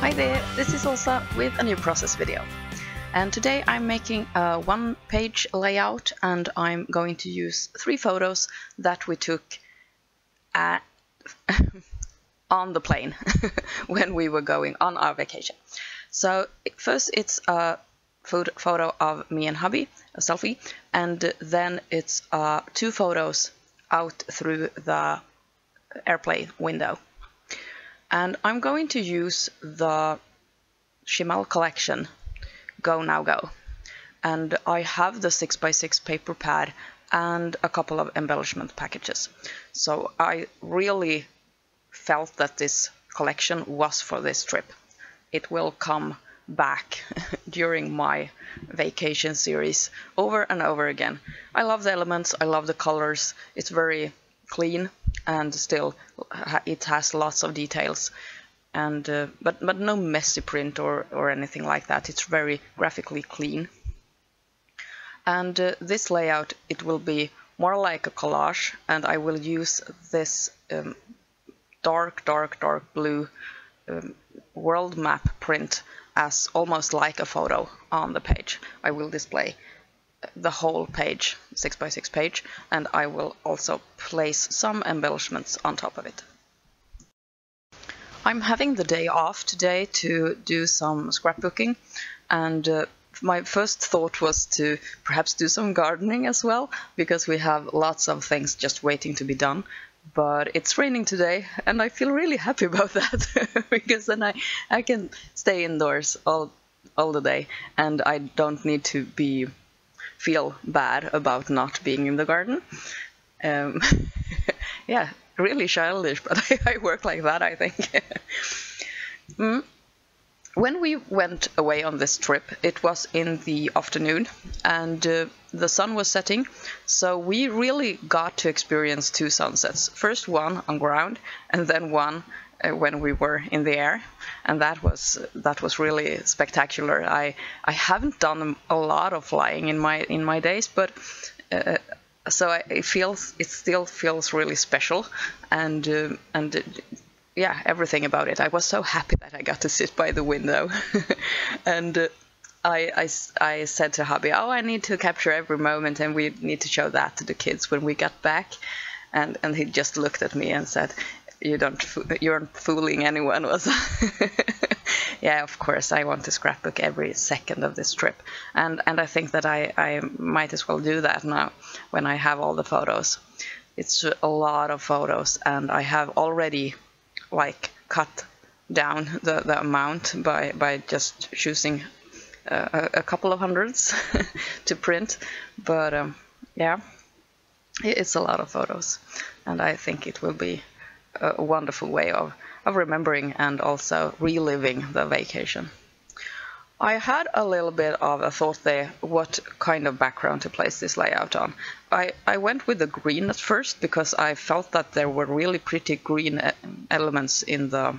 Hi there, this is Elsa with a new process video. And today I'm making a one-page layout, and I'm going to use 3 photos that we took at on the plane when we were going on our vacation. So first it's a photo of me and hubby, a selfie, and then it's 2 photos out through the airplane window. And I'm going to use the Shimmel collection Go Now Go. And I have the 6x6 paper pad and a couple of embellishment packages. So I really felt that this collection was for this trip. It will come back during my vacation series over and over again. I love the elements, I love the colors, it's very clean and still it has lots of details, and but no messy print or anything like that. It's very graphically clean. And this layout, it will be more like a collage, and I will use this dark blue world map print as almost like a photo on the page. I will display the whole page, 6x6 page, and I will also place some embellishments on top of it. I'm having the day off today to do some scrapbooking, and my first thought was to perhaps do some gardening as well, because we have lots of things just waiting to be done. But it's raining today, and I feel really happy about that because then I can stay indoors all the day, and I don't need to feel bad about not being in the garden. Yeah, really childish, but I work like that, I think. When we went away on this trip, it was in the afternoon, and the sun was setting, so we really got to experience 2 sunsets. First one on ground, and then one when we were in the air, and that was really spectacular. I haven't done a lot of flying in my days, but so it still feels really special, and yeah, everything about it. I was so happy that I got to sit by the window, and I said to hubby, "Oh, I need to capture every moment, and we need to show that to the kids when we got back," and he just looked at me and said, "You aren't fooling anyone, was?" Yeah, of course, I want to scrapbook every second of this trip, and I think that I might as well do that now when I have all the photos. It's a lot of photos, and I have already cut down the amount by just choosing a couple of hundreds to print, but yeah, it's a lot of photos, and I think it will be a wonderful way of remembering and also reliving the vacation. I had a little bit of a thought there what kind of background to place this layout on. I went with the green at first because I felt that there were really pretty green elements in the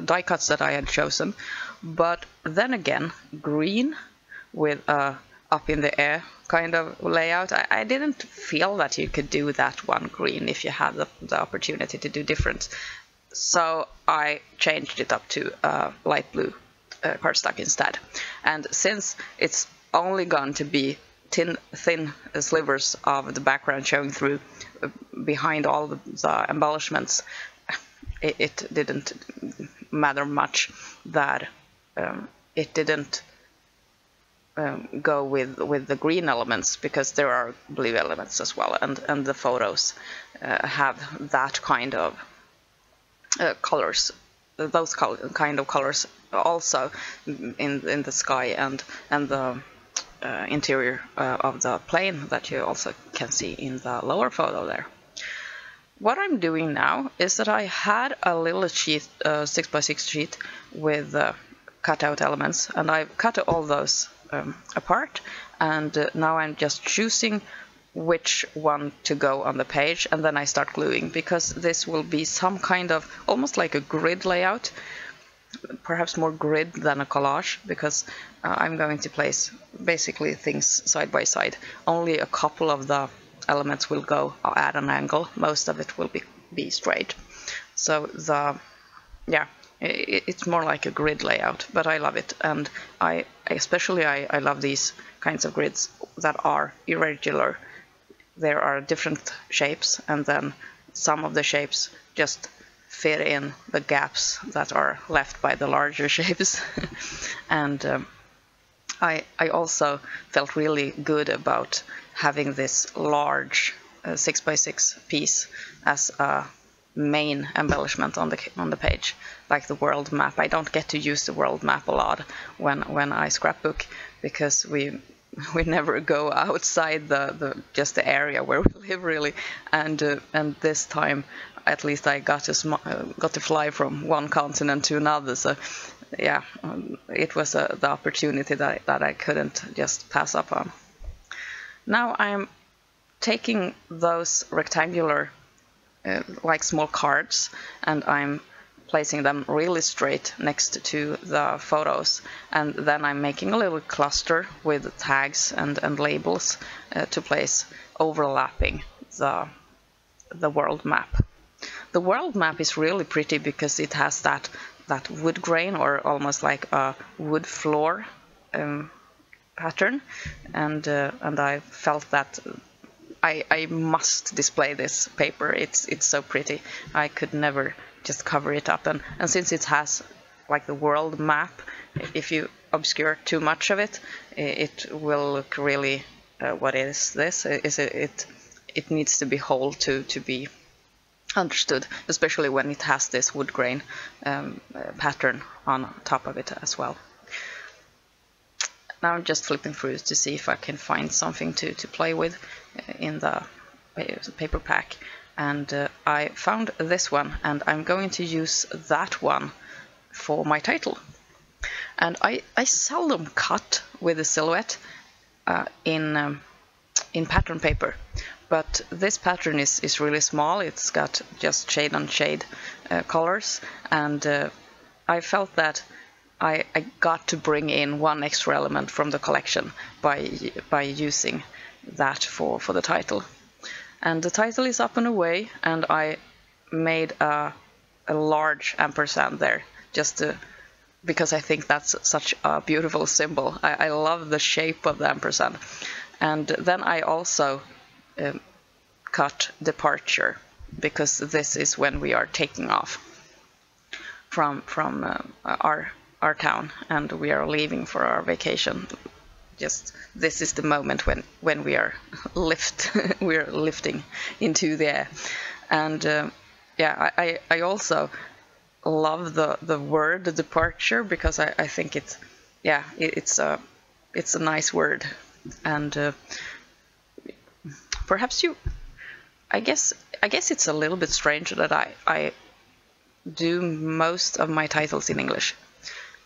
die cuts that I had chosen, but then again, green with up in the air kind of layout, I didn't feel that you could do that one green if you had the opportunity to do different. So I changed it up to light blue cardstock instead. And since it's only going to be thin slivers of the background showing through behind all the embellishments, it didn't matter much that it didn't go with the green elements, because there are blue elements as well, and the photos have that kind of colors, those kind of colors also in the sky and the interior of the plane that you also can see in the lower photo there. What I'm doing now is that I had a little sheet, 6x6 sheet with cutout elements, and I've cut all those apart, and now I'm just choosing which one to go on the page, and then I start gluing, because this will be some kind of almost like a grid layout, perhaps more grid than a collage, because I'm going to place basically things side by side. Only a couple of the elements will go at an angle, most of it will be straight. So It's more like a grid layout, but I love it, and I love these kinds of grids that are irregular. There are different shapes, and then some of the shapes just fit in the gaps that are left by the larger shapes. And I also felt really good about having this large 6x6 piece as a main embellishment on the page, like the world map. I don't get to use the world map a lot when I scrapbook, because we never go outside just the area where we live, really. And this time at least I got to fly from one continent to another. So yeah, it was the opportunity that I couldn't just pass up on. Now I'm taking those rectangular like small cards, and I'm placing them really straight next to the photos, and then I'm making a little cluster with tags and labels to place overlapping the world map. The world map is really pretty because it has that wood grain, or almost like a wood floor pattern, and I felt that I must display this paper. It's so pretty. I could never just cover it up, and since it has like the world map, if you obscure too much of it, it will look really what is this? It needs to be whole to be understood, especially when it has this wood grain pattern on top of it as well. Now I'm just flipping through to see if I can find something to play with in the paper pack, and I found this one, and I'm going to use that one for my title. And I seldom cut with a silhouette in pattern paper, but this pattern is really small. It's got just shade on shade colors, and I felt that I got to bring in one extra element from the collection by using that for the title. And the title is Up and Away, and I made a large ampersand there, just because I think that's such a beautiful symbol. I love the shape of the ampersand. And then I also cut departure, because this is when we are taking off from our town, and we are leaving for our vacation. Just this is the moment when we are lifting into the air. And yeah, I also love the word departure, because I think it's a nice word. And perhaps I guess it's a little bit strange that I do most of my titles in English.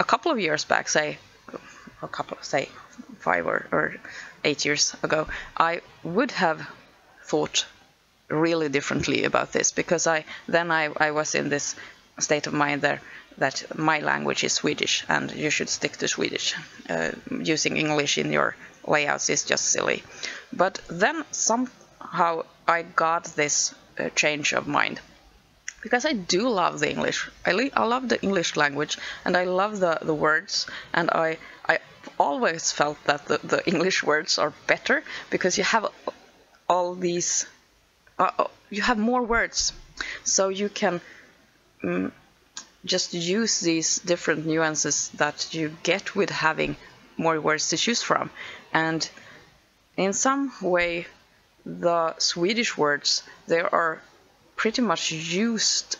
A couple of years back, say 5 or 8 years ago, I would have thought really differently about this, because I was in this state of mind there that my language is Swedish and you should stick to Swedish. Using English in your layouts is just silly. But then somehow I got this change of mind, because I do love the English. I love the English language, and I love the words, and I always felt that the English words are better, because you have all these, you have more words, so you can just use these different nuances that you get with having more words to choose from. And in some way, the Swedish words, they are pretty much used,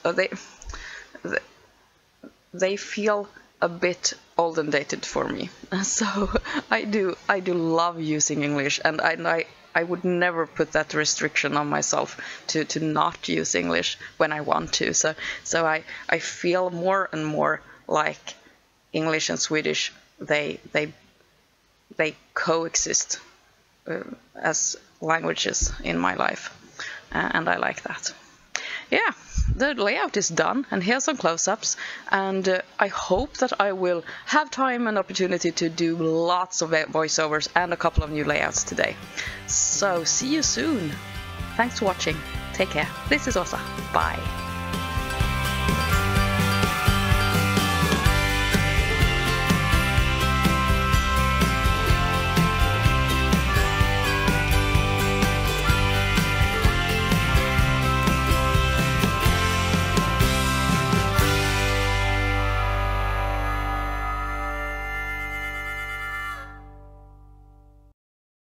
they feel a bit old and dated for me. So I do love using English, and I would never put that restriction on myself to not use English when I want to. So I feel more and more like English and Swedish, they coexist as languages in my life, and I like that. Yeah, the layout is done, and here's some close-ups, and I hope that I will have time and opportunity to do lots of voiceovers and a couple of new layouts today. So see you soon. Thanks for watching. Take care. This is Åsa. Bye.